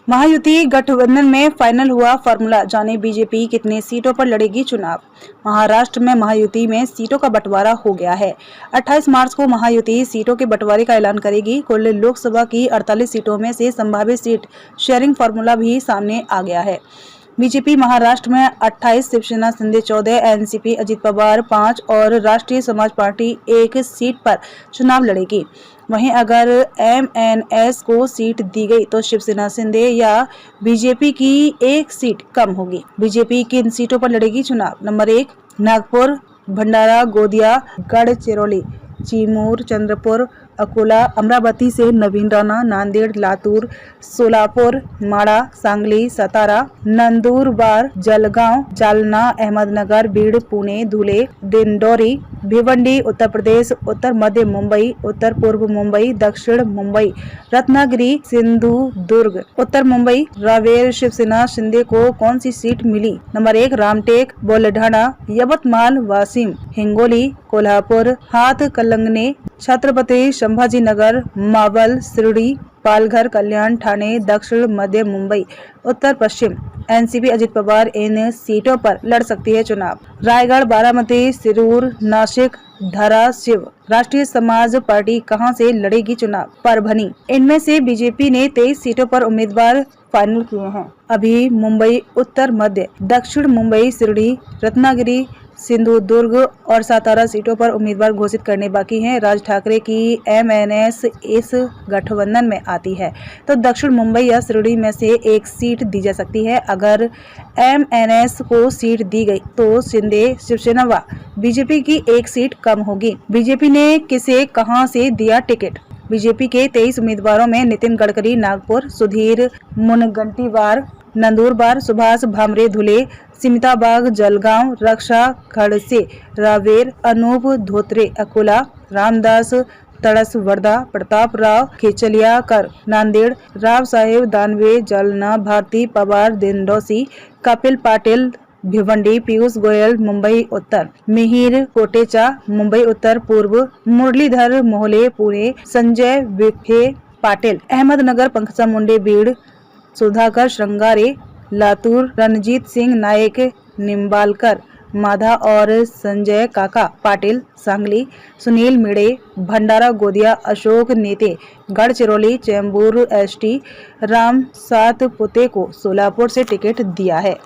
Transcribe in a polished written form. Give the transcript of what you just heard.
महायुति गठबंधन में फाइनल हुआ फॉर्मूला, जाने बीजेपी कितने सीटों पर लड़ेगी चुनाव। महाराष्ट्र में महायुति में सीटों का बंटवारा हो गया है। 28 मार्च को महायुति सीटों के बंटवारे का ऐलान करेगी। कुल लोकसभा की 48 सीटों में से संभावित सीट शेयरिंग फॉर्मूला भी सामने आ गया है। बीजेपी महाराष्ट्र में 28, शिवसेना शिंदे 14, एनसीपी अजित पवार 5 और राष्ट्रीय समाज पार्टी 1 सीट पर चुनाव लड़ेगी। वहीं अगर एमएनएस को सीट दी गई तो शिवसेना शिंदे या बीजेपी की 1 सीट कम होगी। बीजेपी किन सीटों पर लड़ेगी चुनाव? नंबर 1 नागपुर, भंडारा, गोंदिया, गढ़चिरौली, चिमूर, चंद्रपुर, अकोला, अमरावती से नवीन राणा, नांदेड़, लातूर, सोलापुर, माडा, सांगली, सातारा, नंदुरबार, जलगांव, जालना, अहमदनगर, बीड़, पुणे, धुले, दिंडोरी, भिवंडी, उत्तर प्रदेश, उत्तर मध्य मुंबई, उत्तर पूर्व मुंबई, दक्षिण मुंबई, रत्नागिरी, सिंधुदुर्ग, उत्तर मुंबई, रावेर। शिवसेना शिंदे को कौन सी सीट मिली? नंबर 1 रामटेक, बुलढाणा, यवतमाल, वाशिम, हिंगोली, कोल्हापुर, हातकणंगले, छत्रपति संभाजीनगर, मावल, शिर्डी, पालघर, कल्याण, ठाणे, दक्षिण मध्य मुंबई, उत्तर पश्चिम। एनसीपी अजित पवार इन सीटों पर लड़ सकती है चुनाव। रायगढ़, बारामती, सिरूर, नासिक, धाराशिव। राष्ट्रीय समाज पार्टी कहां से लड़ेगी चुनाव? परभनी। इनमें से बीजेपी ने 23 सीटों पर उम्मीदवार फाइनल किए हैं। अभी मुंबई, उत्तर मध्य, दक्षिण मुंबई, शिर्डी, रत्नागिरी, सिंधुदुर्ग और सातारा सीटों पर उम्मीदवार घोषित करने बाकी हैं। राज ठाकरे की एमएनएस इस गठबंधन में आती है तो दक्षिण मुंबई या शिर्डी में से 1 सीट दी जा सकती है। अगर एमएनएस को सीट दी गई तो शिंदे, शिवसेना व बीजेपी की 1 सीट कम होगी। बीजेपी ने किसे कहां से दिया टिकट? बीजेपी के 23 उम्मीदवारों में नितिन गडकरी नागपुर, सुधीर मुनगंटीवार नंदुरबार, सुभाष भामरे धुले, स्मिता बाग जलगांव, रक्षा खड़से रावेर, अनूप धोत्रे अकोला, रामदास तड़स वर्धा, प्रताप राव खेचलियाकर नांदेड़, राव साहेब दानवे जालना, भारती पवार दिंडोसी, कपिल पाटिल भिवंडी, पीयूष गोयल मुंबई उत्तर, मिहिर कोटेचा मुंबई उत्तर पूर्व, मुरलीधर मोहले पुणे, संजय विखे पाटिल अहमदनगर, पंकजा मुंडे बीड़, सुधाकर श्रृंगारे लातूर, रणजीत सिंह नायक निम्बालकर माधा और संजय काका पाटिल सांगली, सुनील मिड़े भंडारा, गोंदिया, अशोक नेते गढ़चिरौली, चेंबूर एसटी राम सातपुते को सोलापुर से टिकट दिया है।